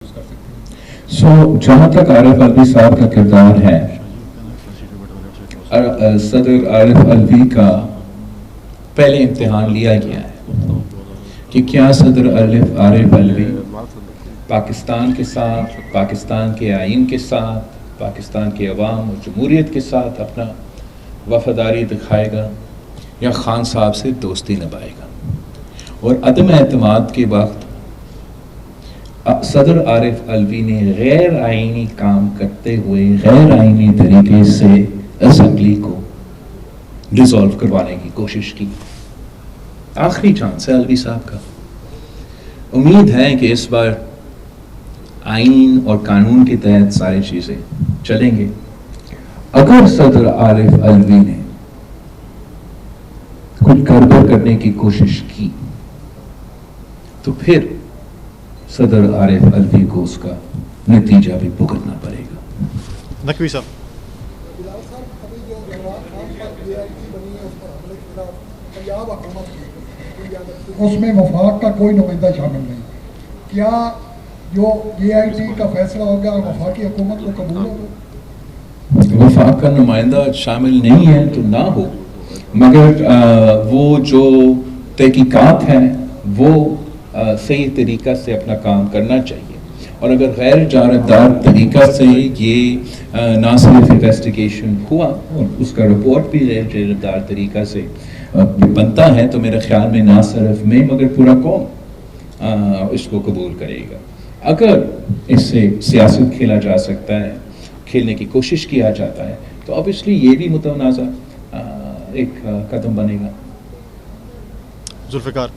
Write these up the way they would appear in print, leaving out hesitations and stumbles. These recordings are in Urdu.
محسوس کر سکتے ہیں. سو جہاں تک عارف الوی صاحب کا کردار ہے، صدر عارف الوی کا پہلے امتحان لیا گیا ہے کہ کیا صدر عارف الوی پاکستان کے ساتھ، پاکستان کے آئین کے ساتھ، پاکستان کے عوام اور جمہوریت کے ساتھ اپنا وفاداری دکھائے گا یا خان صاحب سے دوستی نبھائے گا. اور عدم اعتماد کے وقت صدر عارف الوی نے غیر آئینی کام کرتے ہوئے غیر آئینی طریقے سے اسمبلی کو ڈیزالو کروانے کی کوشش کی. آخری چانس ہے الوی صاحب کا. امید ہے کہ اس بار آئین اور قانون کے تحت ساری چیزیں چلیں گے. اگر صدر عارف الوی نے کچھ گڑبڑ کرنے کی کوشش کی تو پھر صدر عارف الوی کو اس کا نتیجہ بھی بھگتنا پڑے گا. نقوی صاحب، اس میں وفاق کا کوئی نمائندہ شامل نہیں. کیا جو اے آئی ٹی کا فیصلہ ہوگا وفاقی حکومت کو قبول ہوگا؟ وفاق کا نمائندہ شامل نہیں ہے تو نہ ہو، مگر وہ جو تحقیقات ہیں وہ صحیح طریقہ سے اپنا کام کرنا چاہیے. اور اگر غیر جانبدار طریقہ سے یہ نہ صرف انویسٹیگیشن ہوا اور اس کا رپورٹ بھی غیر جانبدار طریقہ سے بنتا ہے تو میرے خیال میں نہ صرف میں مگر پورا قوم اس کو قبول کرے گا. اگر اس سے سیاست کھیلا جا سکتا ہے، کھیلنے کی کوشش کیا جاتا ہے تو obviously یہ بھی متنازع ایک قدم بنے گا. ذوالفقار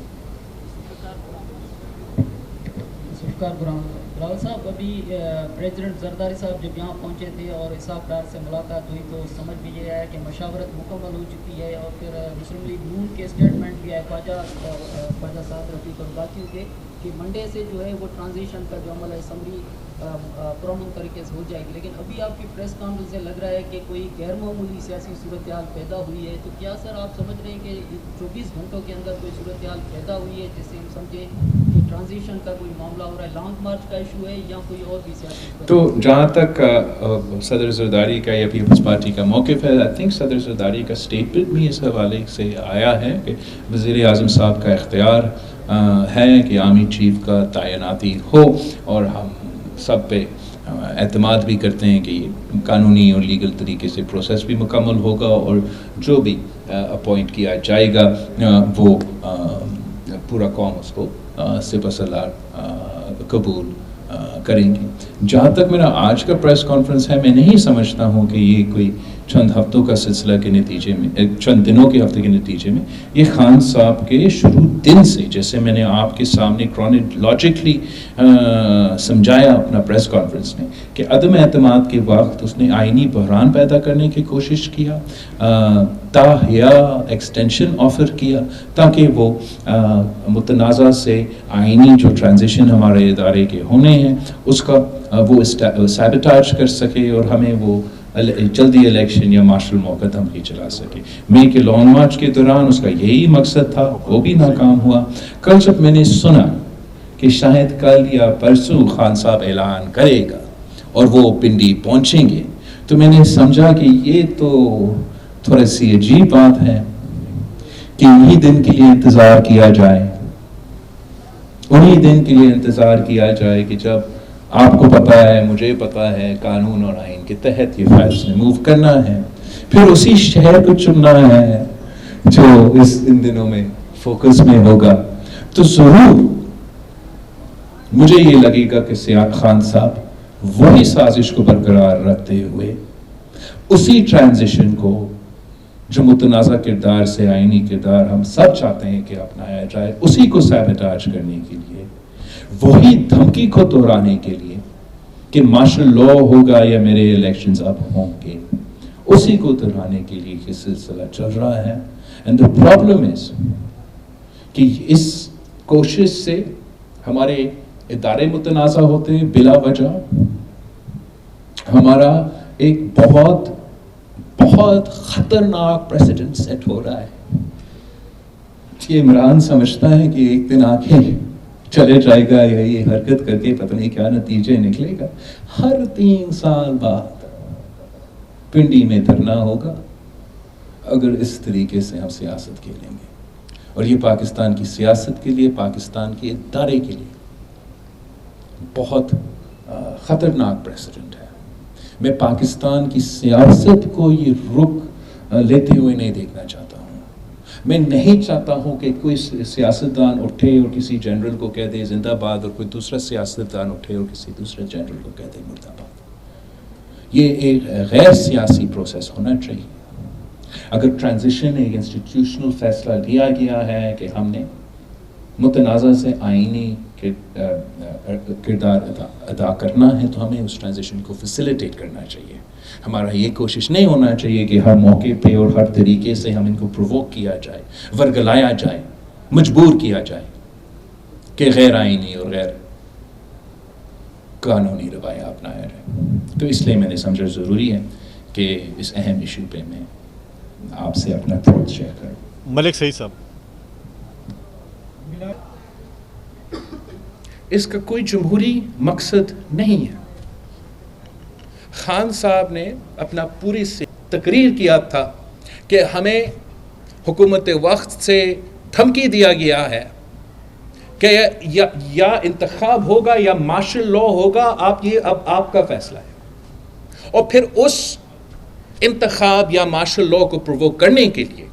براول صاحب، ابھی پریزیڈنٹ زرداری صاحب جب یہاں پہنچے تھے اور اسحاق ڈار سے ملاقات ہوئی تو سمجھ میں یہ آیا کہ مشاورت مکمل ہو چکی ہے. اور پھر مسلم لیگ نون کے اسٹیٹمنٹ بھی آئے خواجہ سعد رفیق اور باقیوں کے کہ منڈے سے جو ہے وہ ٹرانزیشن کا جو عمل ہے اسمبلی پرامن طریقے سے ہو جائے گی. لیکن ابھی آپ کی پریس کانفرنس سے لگ رہا ہے کہ کوئی غیر معمولی سیاسی صورتحال پیدا ہوئی ہے. تو کیا سر آپ سمجھ رہے ہیں کہ 24 گھنٹوں کے اندر کوئی صورتحال پیدا ہوئی ہے جس سے ہم سمجھیں کہ ٹرانزیشن کا کوئی معاملہ ہو رہا ہے، لانگ مارچ کا ایشو ہے یا کوئی اور بھی سیاسی؟ تو جہاں تک صدر زرداری کا یا پیپلز پارٹی کا موقف ہے، آئی تھنک صدر زرداری کا اسٹیٹمنٹ بھی اس حوالے سے آیا ہے کہ وزیر اعظم صاحب کا اختیار ہے کہ آرمی چیف کا تعیناتی ہو، اور ہم سب پہ اعتماد بھی کرتے ہیں کہ یہ قانونی اور لیگل طریقے سے پروسیس بھی مکمل ہوگا اور جو بھی اپوائنٹ کیا جائے گا وہ پورا قوم اس کو سپہ سالار قبول کریں گے. جہاں تک میرا آج کا پریس کانفرنس ہے، میں نہیں سمجھتا ہوں کہ یہ کوئی چند ہفتوں کا سلسلہ کے نتیجے میں، چند دنوں کے ہفتے کے نتیجے میں، یہ خان صاحب کے شروع دن سے، جیسے میں نے آپ کے سامنے کرونالوجیکلی سمجھایا اپنا پریس کانفرنس میں کہ عدم اعتماد کے وقت اس نے آئینی بحران پیدا کرنے کی کوشش کیا، تاحیہ ایکسٹینشن آفر کیا تاکہ وہ متنازع سے آئینی جو ٹرانزیشن ہمارے ادارے کے ہونے ہیں اس کا وہ سیبوٹاج کر سکے اور ہمیں وہ جلدی الیکشن یا مارشل مقدم ہی چلا سکے. مئی کے لانگ مارچ کے دوران اس کا یہی مقصد تھا، وہ بھی ناکام ہوا. کل جب میں نے سنا کہ شاید کل یا پرسوں خان صاحب اعلان کرے گا اور وہ پنڈی پہنچیں گے تو میں نے سمجھا کہ یہ تو تھوڑی سی عجیب بات ہے کہ انہی دن کے لیے انتظار کیا جائے، انہی دن کے لیے انتظار کیا جائے کہ جب آپ کو پتہ ہے، مجھے پتہ ہے، قانون اور آئین کے تحت یہ فائلز میں موو کرنا ہے، پھر اسی شہر کو چننا ہے جو ان دنوں میں فوکس میں ہوگا. تو ضرور مجھے یہ لگے گا کہ سیاق خان صاحب وہی سازش کو برقرار رکھتے ہوئے اسی ٹرانزیشن کو جو متنازع کردار سے آئینی کردار ہم سب چاہتے ہیں کہ اپنایا جائے، اسی کو سیبوٹاج کرنے کے لیے، وہی دھمکی کو دہرانے کے لیے کہ مارشل لا ہوگا یا میرے الیکشنز اب ہوں گے، اسی کو دہرانے کے لیے یہ سلسلہ چل رہا ہے. اینڈ the problem is کہ اس کوشش سے ہمارے ادارے متنازع ہوتے ہیں بلا وجہ. ہمارا ایک بہت بہت خطرناک پریسیڈنٹ سیٹ ہو رہا ہے. یہ عمران سمجھتا ہے کہ ایک دن آ کے چلے جائے گا یا یہ حرکت کر کے پتہ نہیں کیا نتیجے نکلے گا. ہر 3 سال بعد پنڈی میں دھرنا ہوگا اگر اس طریقے سے ہم سیاست کھیلیں گے. اور یہ پاکستان کی سیاست کے لیے، پاکستان کے ادارے کے لیے بہت خطرناک پریسیڈنٹ ہے. میں پاکستان کی سیاست کو یہ رخ لیتے ہوئے نہیں دیکھنا چاہتا ہوں. میں نہیں چاہتا ہوں کہ کوئی سیاستدان اٹھے اور کسی جنرل کو کہہ دے زندہ باد، اور کوئی دوسرا سیاستدان اٹھے اور کسی دوسرے جنرل کو کہہ دے مردہ باد. یہ ایک غیر سیاسی پروسیس ہونا چاہیے. اگر ٹرانزیشن ایک انسٹیٹیوشنل فیصلہ لیا گیا ہے کہ ہم نے متنازع سے آئینی کردار ادا کرنا ہے تو ہمیں اس ٹرانزیشن کو فیسیلیٹیٹ کرنا چاہیے. ہمارا یہ کوشش نہیں ہونا چاہیے کہ ہر موقع پہ اور ہر طریقے سے ہم ان کو پرووک کیا جائے، ورگلایا جائے، مجبور کیا جائے کہ غیر آئینی اور غیر قانونی روایہ اپنایا جائے. تو اس لیے میں نے سمجھا ضروری ہے کہ اس اہم ایشو پہ میں آپ سے اپنا تھاٹ شیئر کروں. ملک سعید صاحب. اس کا کوئی جمہوری مقصد نہیں ہے. خان صاحب نے اپنا پوری تقریر کیا تھا کہ ہمیں حکومت وقت سے دھمکی دیا گیا ہے کہ یا انتخاب ہوگا یا مارشل لا ہوگا، اب آپ کا فیصلہ ہے. اور پھر اس انتخاب یا مارشل لا کو پرووک کرنے کے لیے،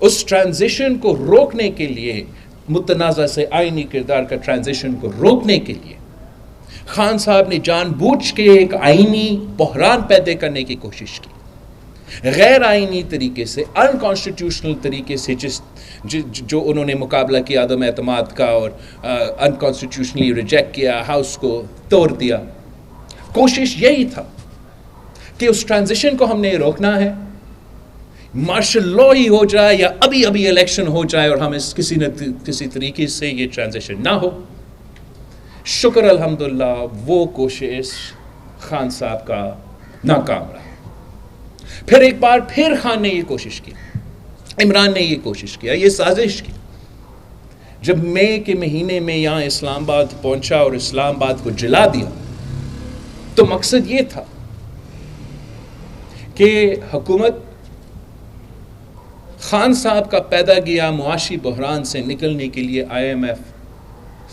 اس ٹرانزیشن کو روکنے کے لیے، متنازع سے آئینی کردار کا ٹرانزیشن کو روکنے کے لیے خان صاحب نے جان بوجھ کے ایک آئینی بحران پیدا کرنے کی کوشش کی. غیر آئینی طریقے سے، ان کانسٹیٹیوشنل طریقے سے جو انہوں نے مقابلہ کیا عدم اعتماد کا اور ان کانسٹیٹیوشنلی ریجیکٹ کیا، ہاؤس کو توڑ دیا. کوشش یہی تھا کہ اس ٹرانزیشن کو ہم نے روکنا ہے، مارشل لا ہی ہو جائے یا ابھی الیکشن ہو جائے اور ہم کسی طریقے سے یہ ٹرانزیشن نہ ہو. شکر الحمدللہ وہ کوشش خان صاحب کا ناکام رہا. پھر ایک بار پھر خان نے یہ کوشش کی، عمران نے یہ کوشش کیا، یہ سازش کی. جب مئی کے مہینے میں یہاں اسلام آباد پہنچا اور اسلام آباد کو جلا دیا تو مقصد یہ تھا کہ حکومت خان صاحب کا پیدا کیا معاشی بحران سے نکلنے کے لیے IMF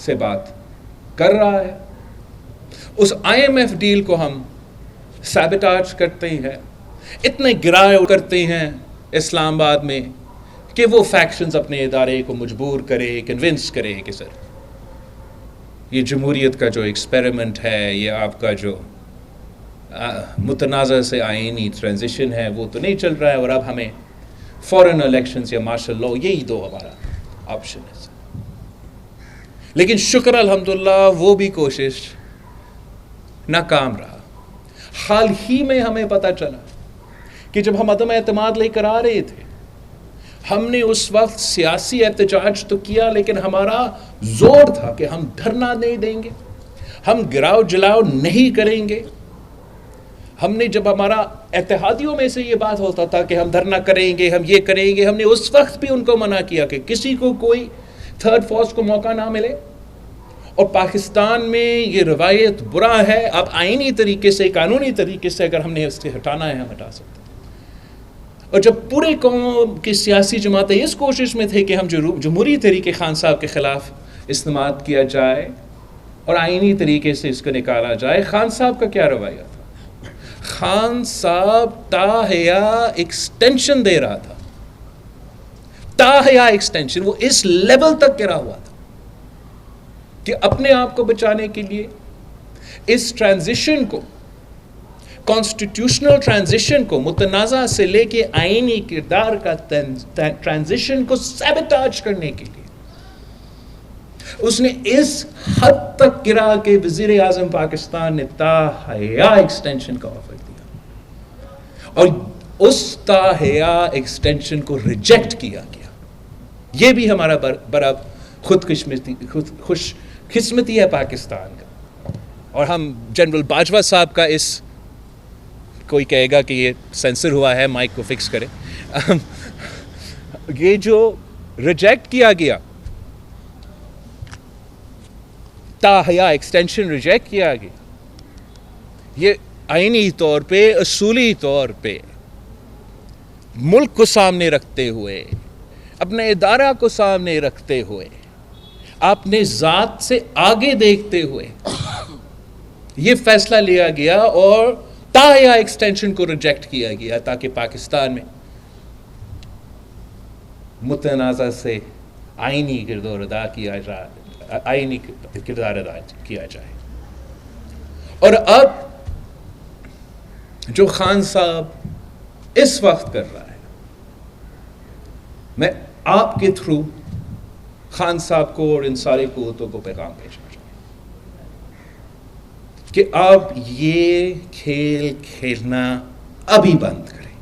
سے بات کر رہا ہے. اس IMF ڈیل کو ہم سیبوٹاج کرتے ہیں، اتنے گراؤ کرتے ہیں اسلام آباد میں کہ وہ فیکشنز اپنے ادارے کو مجبور کرے، کنونس کرے کہ سر یہ جمہوریت کا جو ایکسپیریمنٹ ہے، یہ آپ کا جو متنازع سے آئینی ٹرانزیشن ہے وہ تو نہیں چل رہا ہے، اور اب ہمیں فورن الیکشنز یا مارشل لا، یہی دو ہمارا آپشن ہے. لیکن شکر الحمدللہ وہ بھی کوشش ناکام رہا. حال ہی میں ہمیں پتہ چلا کہ جب ہم عدم اعتماد لے کر آ رہے تھے، ہم نے اس وقت سیاسی احتجاج تو کیا، لیکن ہمارا زور تھا کہ ہم دھرنا نہیں دیں گے، ہم گراؤ جلاؤ نہیں کریں گے. ہم نے جب ہمارا اتحادیوں میں سے یہ بات ہوتا تھا کہ ہم دھرنا کریں گے، ہم یہ کریں گے، ہم نے اس وقت بھی ان کو منع کیا کہ کسی کو کوئی تھرڈ فورس کو موقع نہ ملے. اور پاکستان میں یہ روایت برا ہے. اب آئینی طریقے سے، قانونی طریقے سے اگر ہم نے اس سے ہٹانا ہے، ہم ہٹا سکتے ہیں. اور جب پورے قوم کی سیاسی جماعتیں اس کوشش میں تھے کہ ہم جمہوری طریقے خان صاحب کے خلاف استعمال کیا جائے اور آئینی طریقے سے اس کو نکالا جائے، خان صاحب کا کیا رویہ تھا؟ خان صاحب تاحیا ایکسٹینشن دے رہا تھا، تاحیا ایکسٹینشن. وہ اس لیول تک گرا ہوا تھا کہ اپنے آپ کو بچانے کے لیے اس ٹرانزیشن کو، کانسٹیٹیوشنل ٹرانزیشن کو، متنازع سے لے کے آئینی کردار کا ٹرانزیشن کو سیبوٹاج کرنے کے لیے اس نے اس حد تک گرا کہ وزیر اعظم پاکستان نے تاحیا ایکسٹینشن کا آفر دیا اور اس تاحیا ایکسٹینشن کو ریجیکٹ کیا گیا. یہ بھی ہمارا بڑا خوش قسمتی ہے پاکستان کا. اور ہم جنرل باجوہ صاحب کا اس، کوئی کہے گا کہ یہ سینسر ہوا ہے، مائک کو فکس کرے، یہ جو ریجیکٹ کیا گیا تاحیہ ایکسٹینشن ریجیکٹ کیا گیا. یہ آئینی طور پہ، اصولی طور پہ ملک کو سامنے رکھتے ہوئے، اپنے ادارہ کو سامنے رکھتے ہوئے، اپنے ذات سے آگے دیکھتے ہوئے یہ فیصلہ لیا گیا اور تاحیہ ایکسٹینشن کو ریجیکٹ کیا گیا تاکہ پاکستان میں متنازع سے آئینی کردار ادا کیا جائے. اور اب جو خان صاحب اس وقت کر رہا ہے، میں آپ کے تھرو خان صاحب کو اور ان سارے قوتوں کو پیغام بھیجنا چاہتا ہوں کہ آپ یہ کھیل کھیلنا ابھی بند کریں.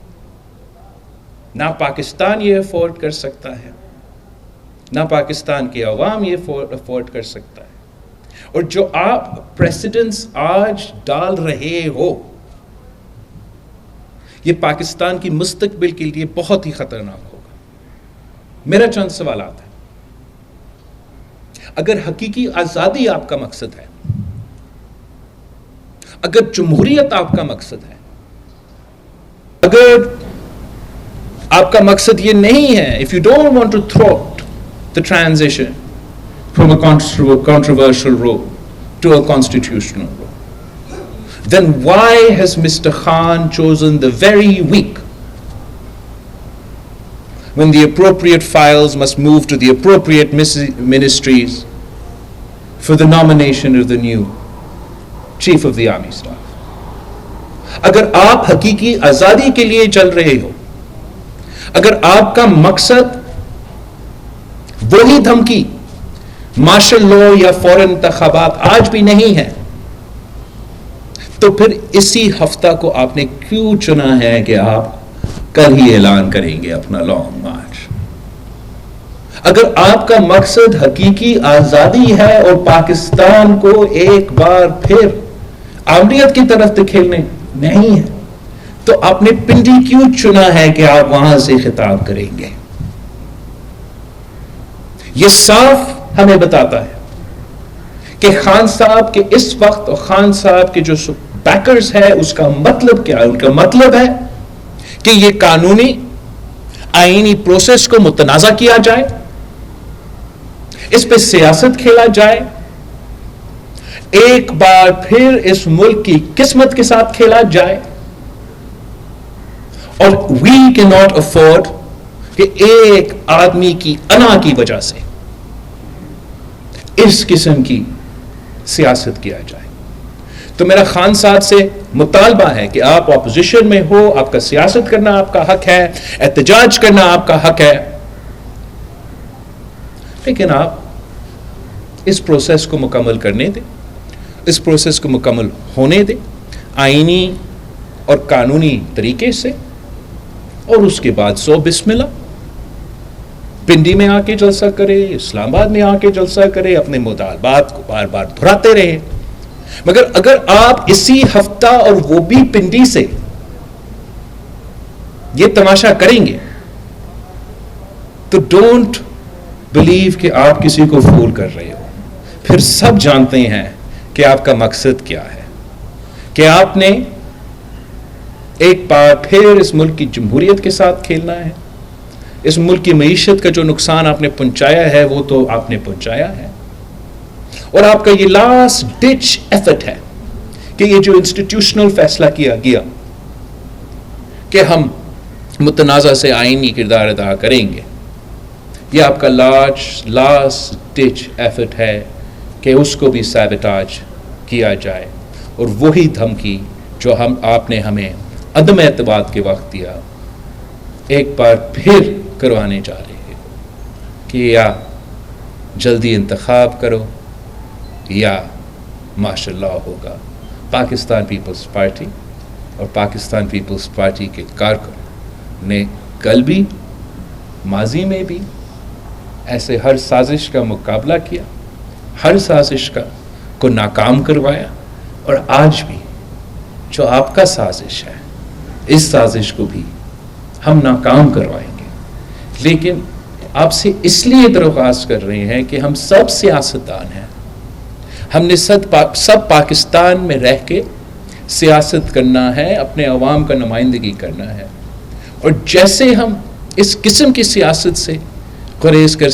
نہ پاکستان یہ افورڈ کر سکتا ہے، نہ پاکستان کے عوام یہ افورڈ کر سکتا ہے. اور جو آپ پریسیڈنٹس آج ڈال رہے ہو، یہ پاکستان کی مستقبل کے لیے بہت ہی خطرناک ہوگا. میرا چند سوالات ہیں. اگر حقیقی آزادی آپ کا مقصد ہے، اگر جمہوریت آپ کا مقصد ہے، اگر آپ کا مقصد یہ نہیں ہے، if you don't want to thwart the transition from a controversial role to a constitutional role, then why has Mr. Khan chosen the very week when the appropriate files must move to the appropriate ministries for the nomination of the new Chief of the Army Staff? اگر آپ حقیقی آزادی کے لیے چل رہے ہو، اگر آپ کا مقصد وہی دھمکی مارشل لا یا فوراً انتخابات آج بھی نہیں ہے، تو پھر اسی ہفتہ کو آپ نے کیوں چنا ہے کہ آپ کل ہی اعلان کریں گے اپنا لانگ مارچ؟ اگر آپ کا مقصد حقیقی آزادی ہے اور پاکستان کو ایک بار پھر عامریت کی طرف دھکیلنے نہیں ہے، تو آپ نے پنڈی کیوں چنا ہے کہ آپ وہاں سے خطاب کریں گے؟ یہ صاف ہمیں بتاتا ہے کہ خان صاحب کے اس وقت اور خان صاحب کے جو بیکرز ہے اس کا مطلب کیا ہے. ان کا مطلب ہے کہ یہ قانونی آئینی پروسیس کو متنازع کیا جائے، اس پہ سیاست کھیلا جائے، ایک بار پھر اس ملک کی قسمت کے ساتھ کھیلا جائے. اور وی کی ناٹ افورڈ کہ ایک آدمی کی انا کی وجہ سے اس قسم کی سیاست کیا جائے. تو میرا خان صاحب سے مطالبہ ہے کہ آپ اپوزیشن میں ہو، آپ کا سیاست کرنا آپ کا حق ہے، احتجاج کرنا آپ کا حق ہے، لیکن آپ اس پروسیس کو مکمل کرنے دیں، اس پروسیس کو مکمل ہونے دیں آئینی اور قانونی طریقے سے. اور اس کے بعد سو بسم اللہ، پنڈی میں آ کے جلسہ کرے، اسلام آباد میں آ کے جلسہ کرے، اپنے مطالبات کو بار بار دہراتے رہے. مگر اگر آپ اسی ہفتہ اور وہ بھی پنڈی سے یہ تماشا کریں گے تو ڈونٹ بلیو کہ آپ کسی کو فول کر رہے ہو. پھر سب جانتے ہیں کہ آپ کا مقصد کیا ہے، کہ آپ نے ایک بار پھر اس ملک کی جمہوریت کے ساتھ کھیلنا ہے. اس ملک کی معیشت کا جو نقصان آپ نے پہنچایا ہے وہ تو آپ نے پہنچایا ہے، اور آپ کا یہ لاسٹ ڈچ ایفرٹ ہے کہ یہ جو انسٹیٹیوشنل فیصلہ کیا گیا کہ ہم متنازع سے آئینی کردار ادا کریں گے، یہ آپ کا لاسٹ ڈچ ایفرٹ ہے کہ اس کو بھی سیبوٹاج کیا جائے. اور وہی دھمکی جو آپ نے ہمیں عدم اعتماد کے وقت دیا، ایک بار پھر کروانے جا رہے ہیں کہ یا جلدی انتخاب کرو یا ماشاء اللہ ہوگا. پاکستان پیپلز پارٹی اور پاکستان پیپلز پارٹی کے کارکن نے کل بھی، ماضی میں بھی ایسے ہر سازش کا مقابلہ کیا، ہر سازش کو ناکام کروایا، اور آج بھی جو آپ کا سازش ہے اس سازش کو بھی ہم ناکام کروائیں گے. لیکن آپ سے اس لیے درخواست کر رہے ہیں کہ ہم سب سیاستدان ہیں، ہم نے سب پاکستان میں رہ کے سیاست کرنا ہے، اپنے عوام کا نمائندگی کرنا ہے، اور جیسے ہم اس قسم کی سیاست سے گریز کر